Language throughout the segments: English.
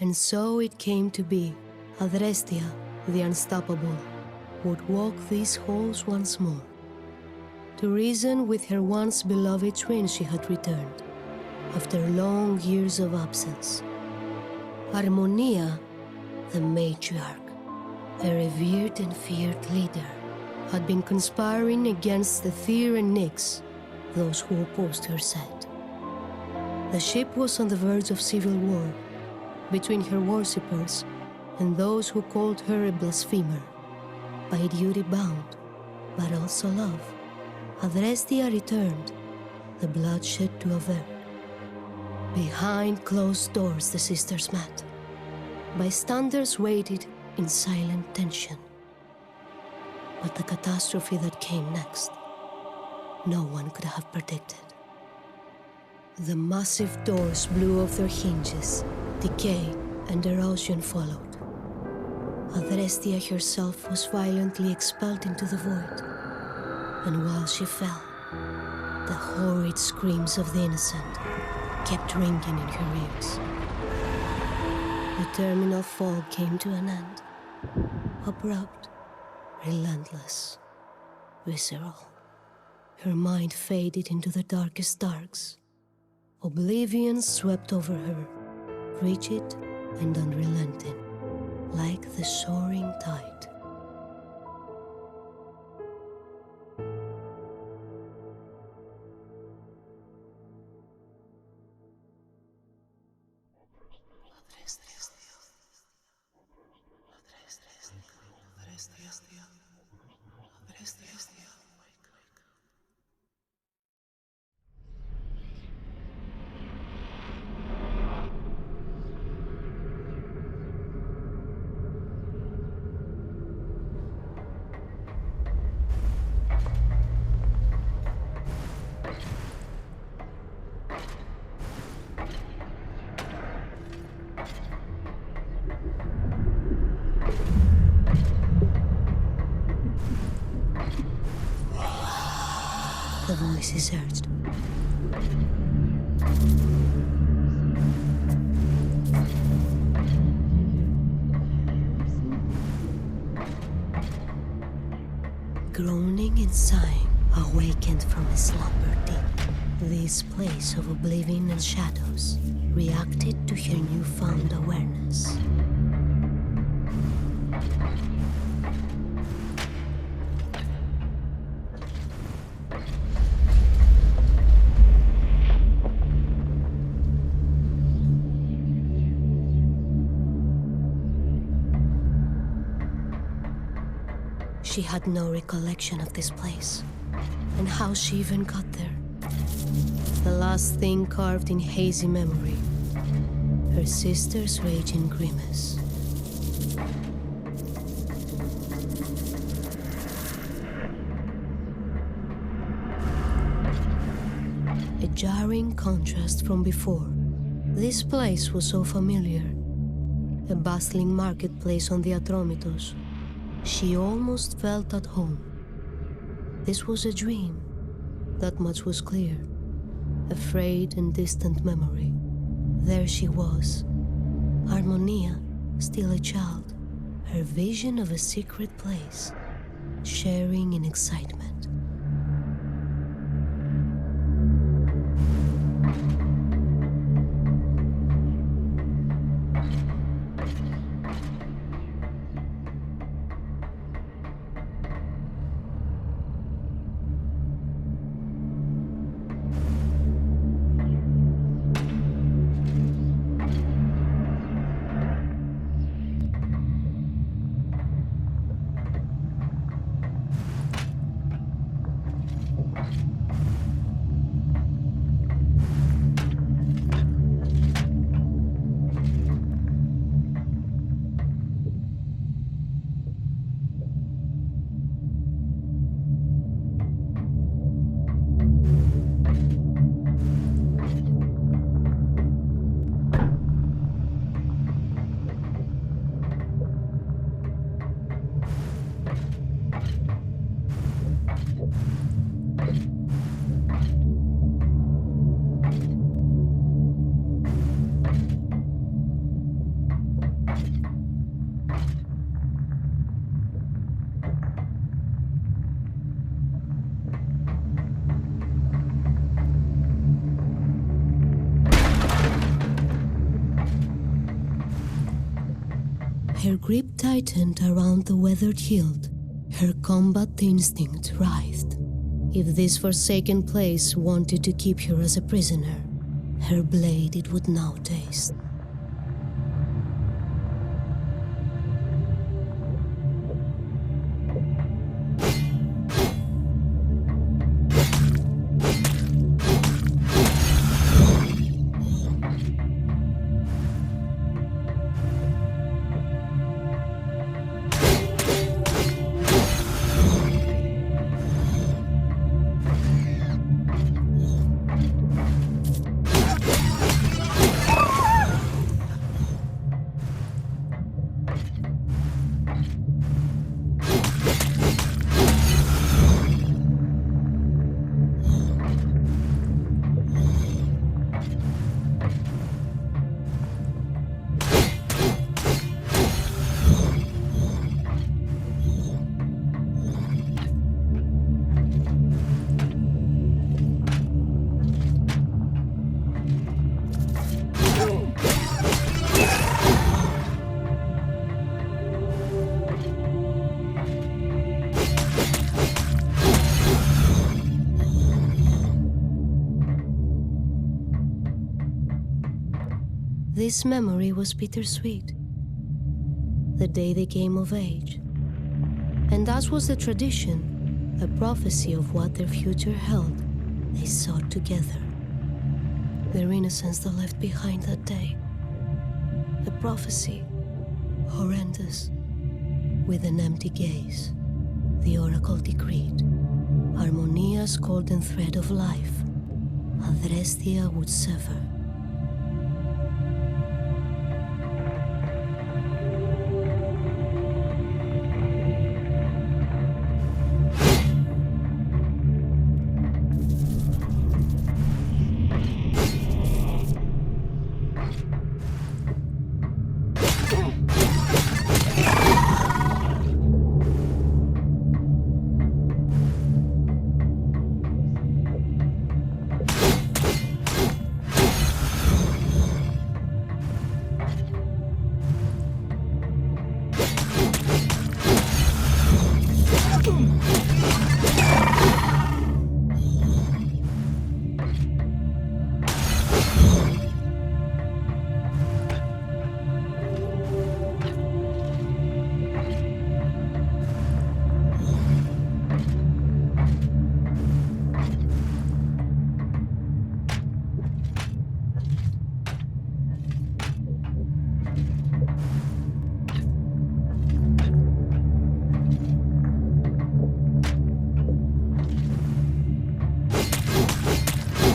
And so it came to be. Adrestia, the unstoppable, would walk these halls once more. To reason with her once beloved twin she had returned, after long years of absence. Harmonia, the matriarch, a revered and feared leader, had been conspiring against the Tyr and Nyx, those who opposed her set. The ship was on the verge of civil war, between her worshippers and those who called her a blasphemer. By duty bound, but also love, Adrestia returned, the bloodshed to avert. Behind closed doors the sisters met. Bystanders waited in silent tension. But the catastrophe that came next, no one could have predicted. The massive doors blew off their hinges, decay and erosion followed. Adrestia herself was violently expelled into the void, and while she fell, the horrid screams of the innocent kept ringing in her ears. The terminal fall came to an end, abrupt, relentless, visceral. Her mind faded into the darkest darks. Oblivion swept over her, rigid and unrelenting, like the soaring tide. The voices urged. Groaning and sighing, awakened from a slumber deep, this place of oblivion and shadows reacted to her newfound awareness. She had no recollection of this place, and how she even got there. The last thing carved in hazy memory, her sister's raging grimace. A jarring contrast from before. This place was so familiar, a bustling marketplace on the Atromitos. She almost felt at home. This was a dream, that much was clear. A frayed and distant memory. There she was, Harmonia, still a child, her vision of a secret place, sharing in excitement. her grip tightened around the weathered hilt, her combat instinct writhed. If this forsaken place wanted to keep her as a prisoner, her blade it would now taste. This memory was bittersweet. The day they came of age. And as was the tradition, a prophecy of what their future held, they sought together. Their innocence they left behind that day. A prophecy, horrendous. With an empty gaze, the oracle decreed, Harmonia's golden thread of life, Adrestia would sever.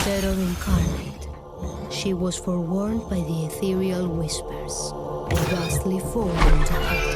Terror incarnate, she was forewarned by the ethereal whispers, a ghastly foe went ahead.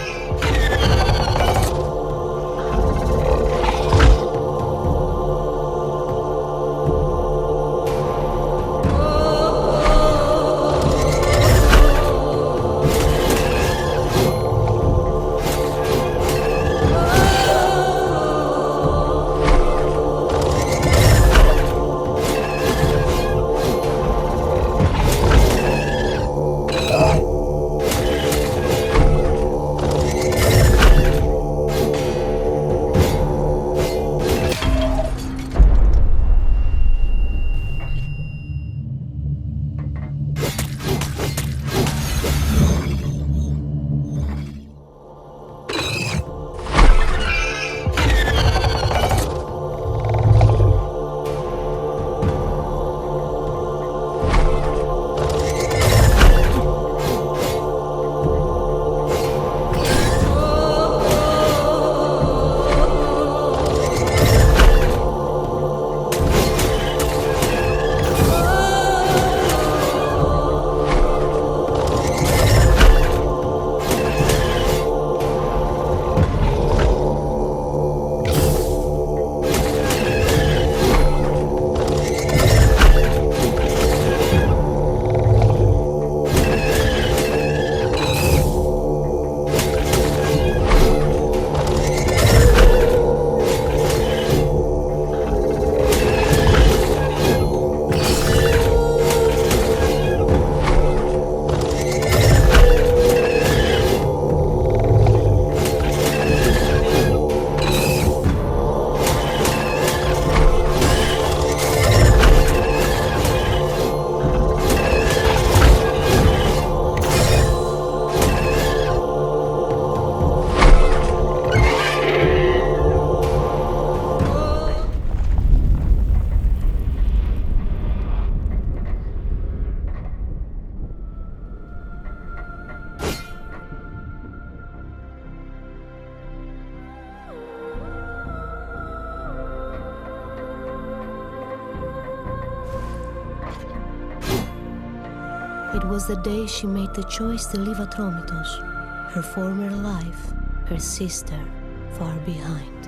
It was the day she made the choice to leave Atromitos, her former life, her sister, far behind.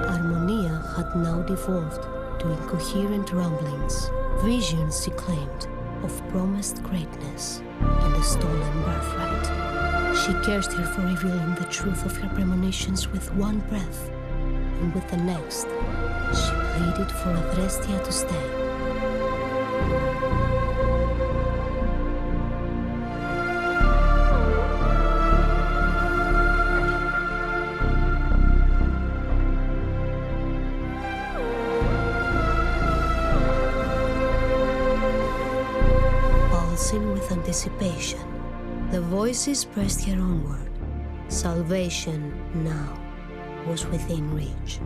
Harmonia had now devolved to incoherent rumblings, visions she claimed of promised greatness and a stolen birthright. She cursed her for revealing the truth of her premonitions with one breath, and with the next, she pleaded for Adrestia to stay. Pulsing with anticipation, the voices pressed her onward. Salvation now was within reach.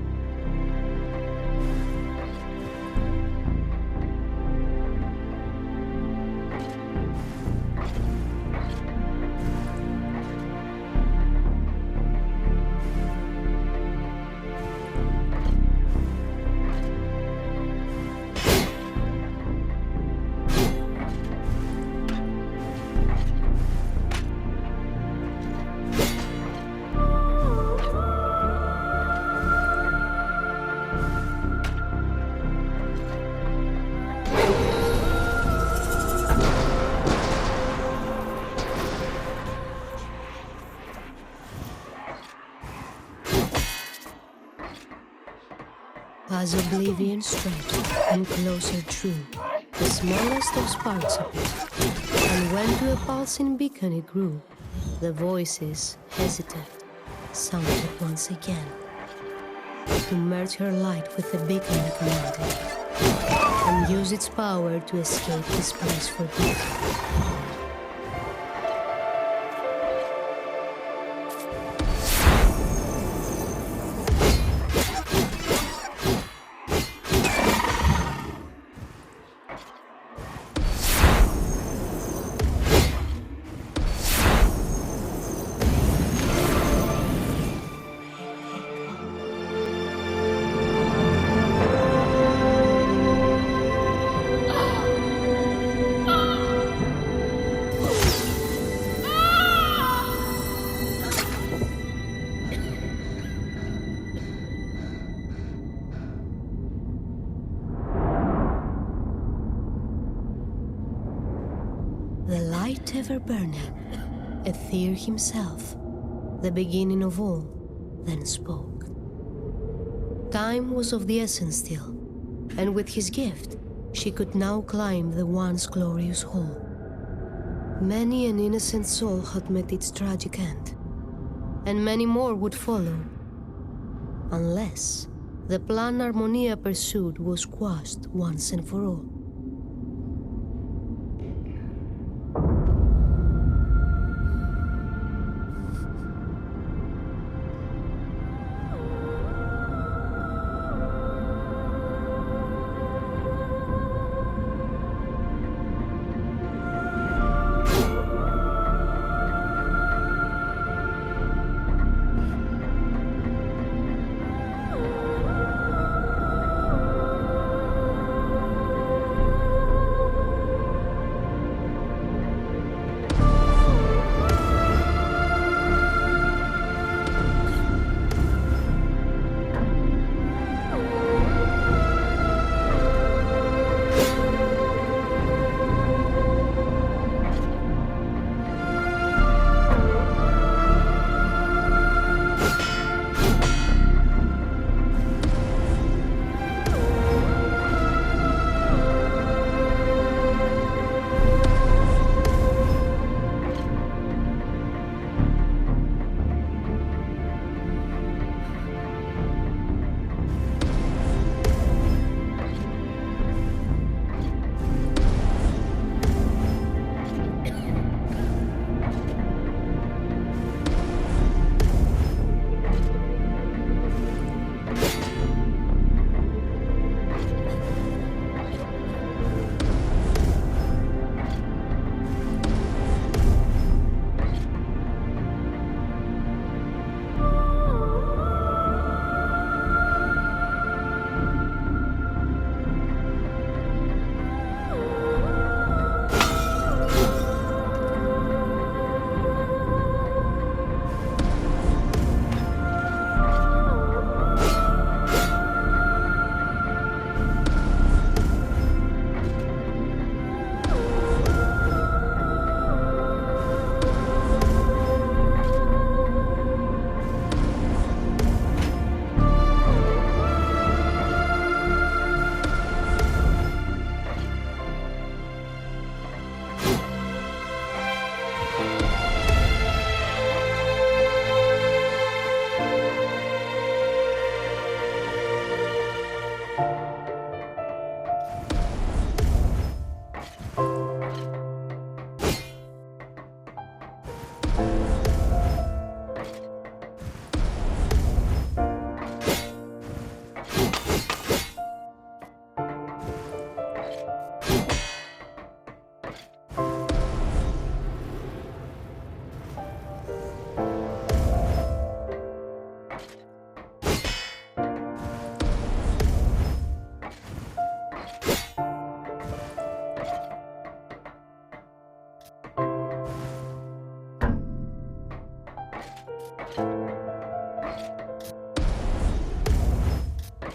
As oblivion stretched and closer drew, the smallest of sparks appeared, and when to a pulsing beacon it grew, the voices hesitated, sounded once again, to merge her light with the beacon it commanded, and use its power to escape this place for good. The light ever burning, Aether himself, the beginning of all, then spoke. Time was of the essence still, and with his gift, she could now climb the once glorious hall. Many an innocent soul had met its tragic end, and many more would follow, unless the plan Harmonia pursued was quashed once and for all.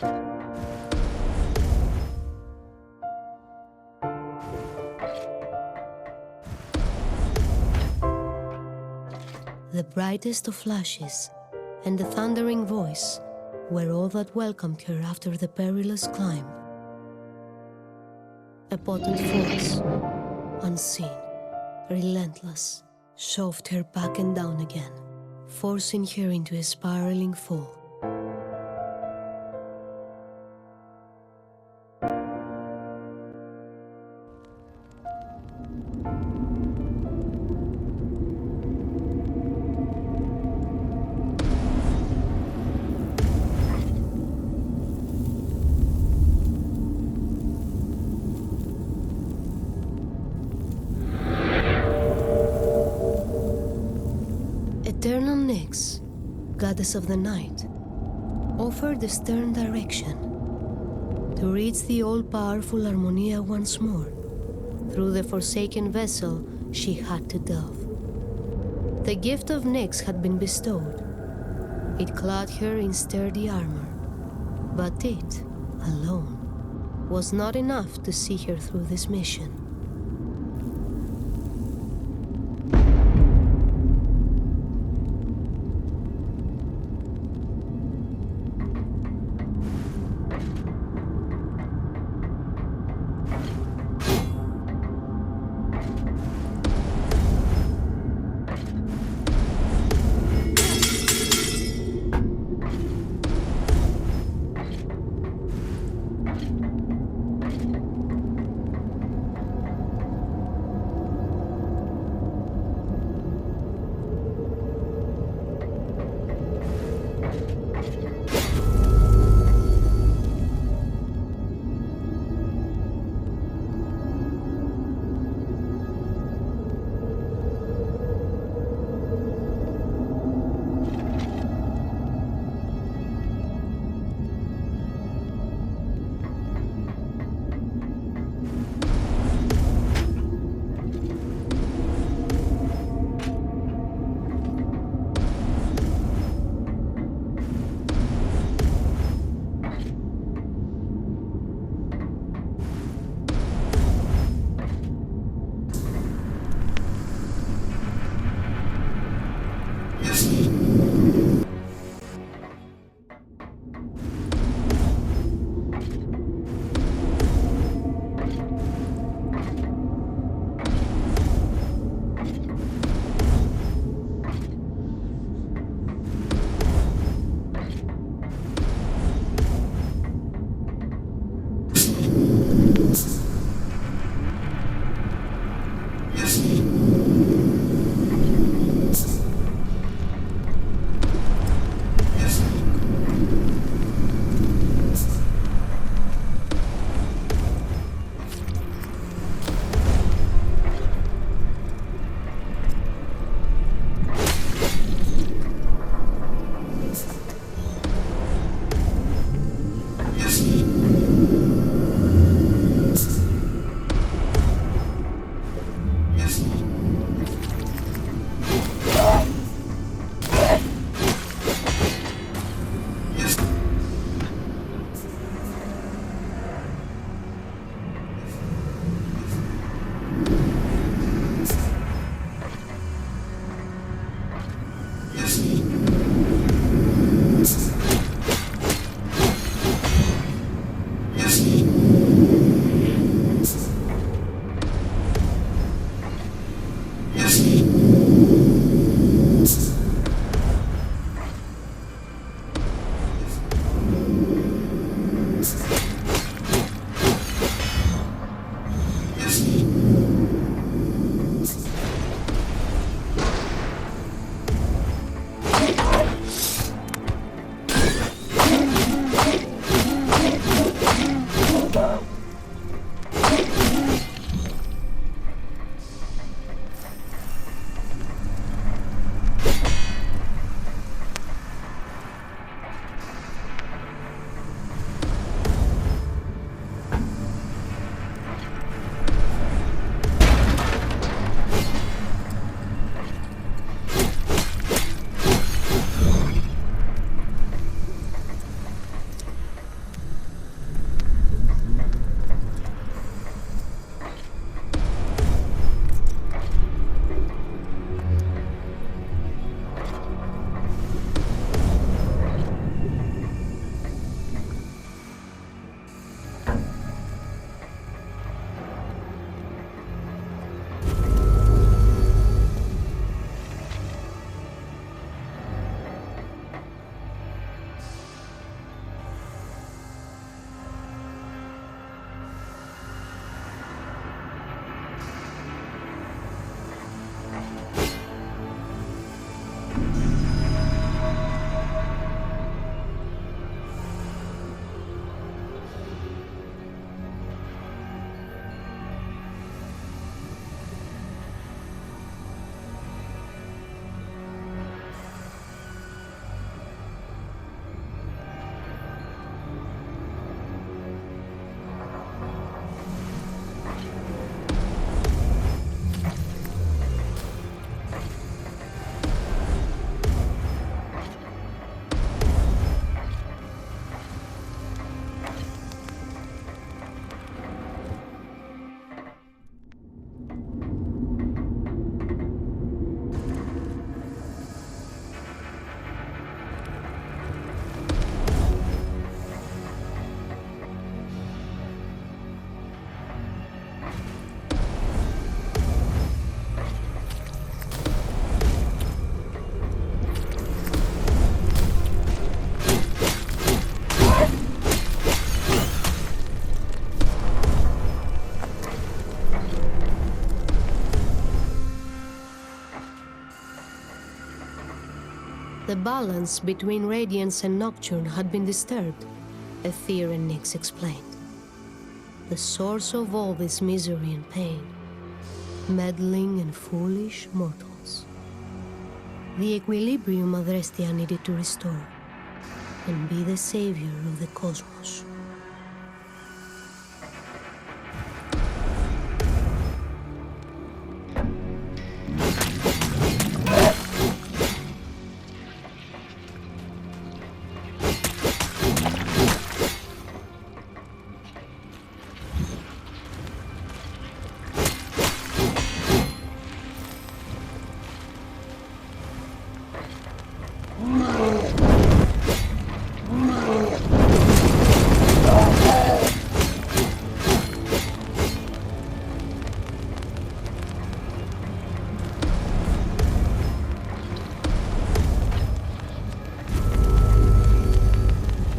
The brightest of flashes and the thundering voice were all that welcomed her after the perilous climb. A potent force, unseen, relentless, shoved her back and down again, forcing her into a spiraling fall. Eternal Nyx, goddess of the night, offered a stern direction to reach the all-powerful Harmonia once more. Through the forsaken vessel she had to delve. The gift of Nyx had been bestowed. It clad her in sturdy armor, but it, alone, was not enough to see her through this mission. The balance between Radiance and Nocturne had been disturbed, Aether and Nyx explained. The source of all this misery and pain, meddling and foolish mortals. The equilibrium Adrestia needed to restore and be the savior of the cosmos.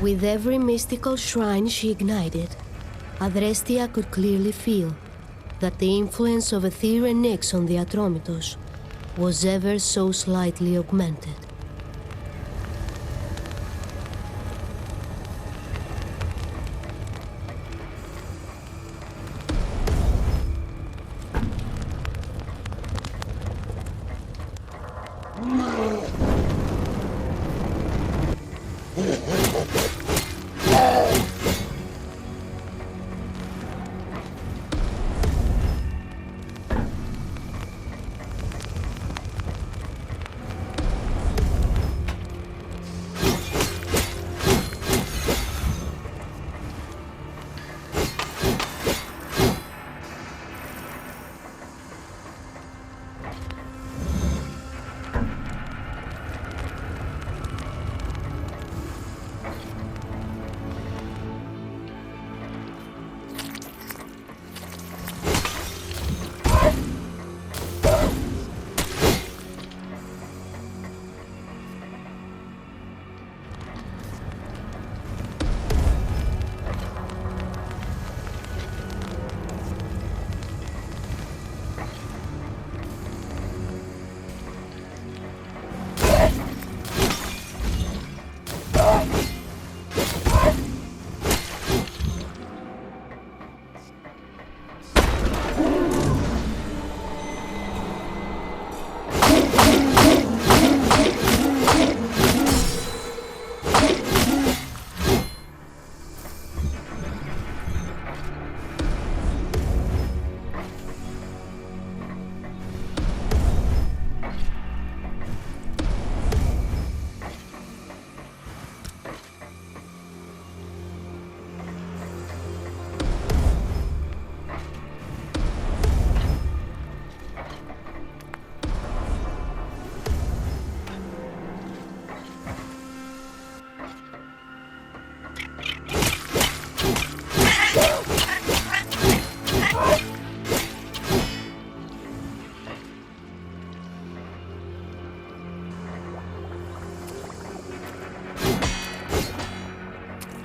With every mystical shrine she ignited, Adrestia could clearly feel that the influence of Aether and Nyx on the Atromitos was ever so slightly augmented.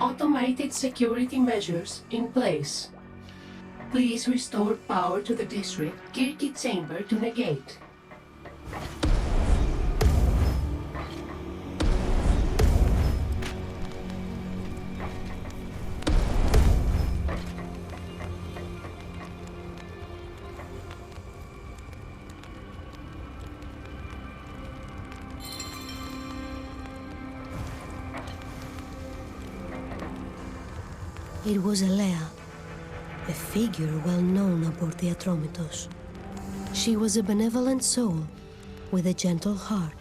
Automated security measures in place. Please restore power to the district Kirky chamber to negate. It was Elea, a figure well known aboard the Atromitos. She was a benevolent soul with a gentle heart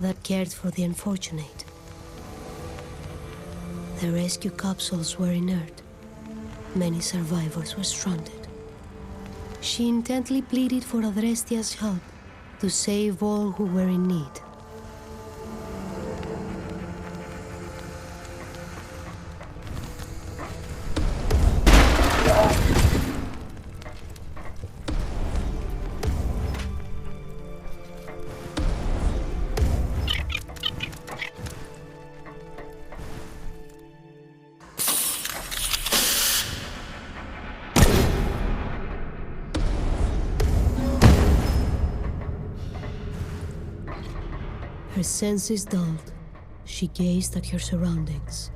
that cared for the unfortunate. The rescue capsules were inert. Many survivors were stranded. She intently pleaded for Adrestia's help to save all who were in need. Her senses dulled. She gazed at her surroundings.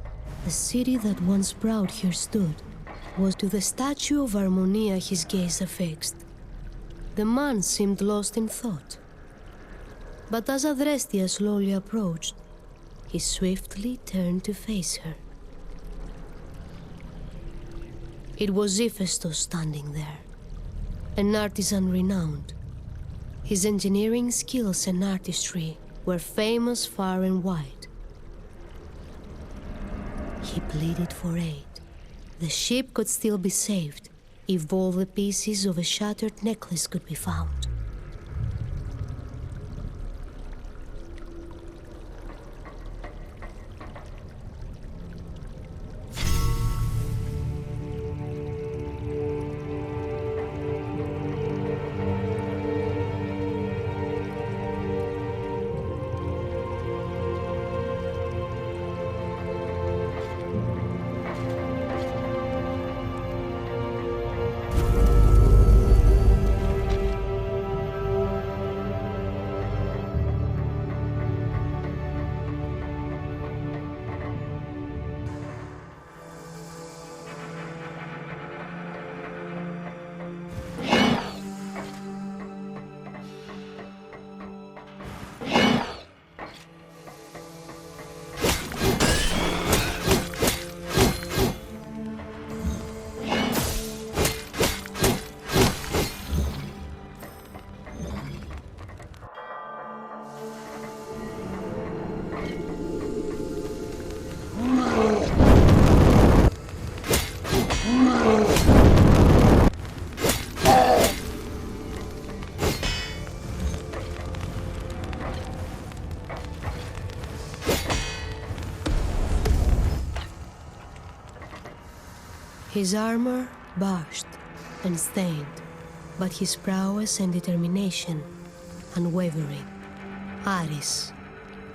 The city that once proud here stood was to the statue of Harmonia his gaze affixed. The man seemed lost in thought. But as Adrestia slowly approached, he swiftly turned to face her. It was Hephaestus standing there, an artisan renowned. His engineering skills and artistry were famous far and wide. He pleaded for aid. The ship could still be saved if all the pieces of a shattered necklace could be found. His armor bashed and stained, but his prowess and determination unwavering. Aris,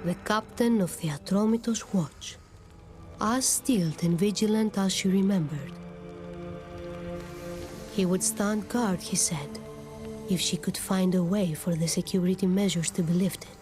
the captain of the Atromitos watch, as stealth and vigilant as she remembered. He would stand guard, he said, if she could find a way for the security measures to be lifted.